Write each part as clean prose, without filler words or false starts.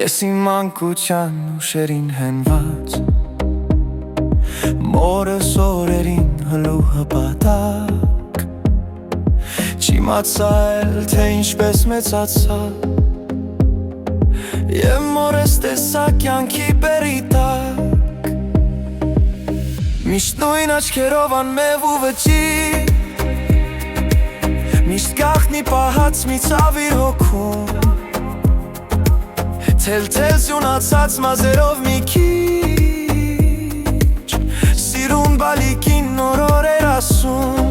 Ես իմ մանկության ուշերին հենված Մորս օրերին հլու հպատակ Չիմացա էլ թե ինչպես մեծացա Եվ մորս տեսա կյանքի բերի տակ Միշտ նույն աչքերով անմև ու վճիռ Միշտ գաղտնի պահած մի ցավիր հոգում Թել-թել սյունացած մազերով մի քիչ Սիրուն բալիկին նոր օրեր ասում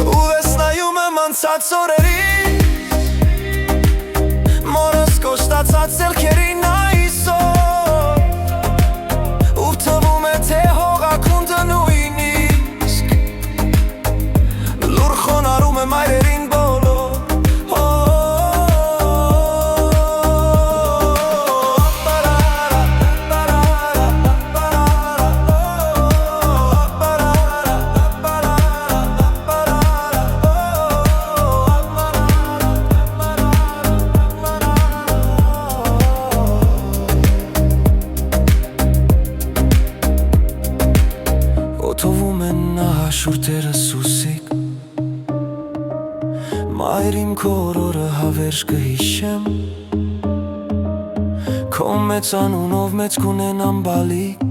Ու ես նայում եմ անցած օրերին Մորս կոշտացած ձեռքերին այսօր Ու թվում է թե հողակունդը նույնիսկ Լուր խոնարհում եմ այրերին բոլոր Օթովում են նահաշուրտերը սուսիկ Մայրիմ քո օրորը հավերժ կհիշեմ Քո մեծ անունով մեծ կունենամ բալիկ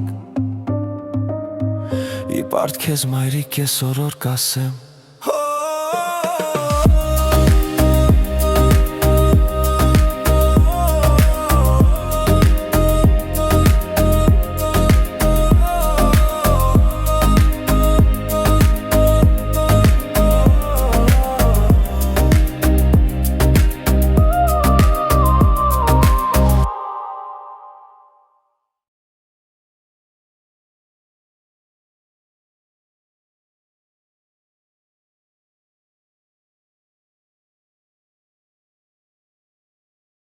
Իպարդ քեզ մայրիկ ես օրոր կասեմ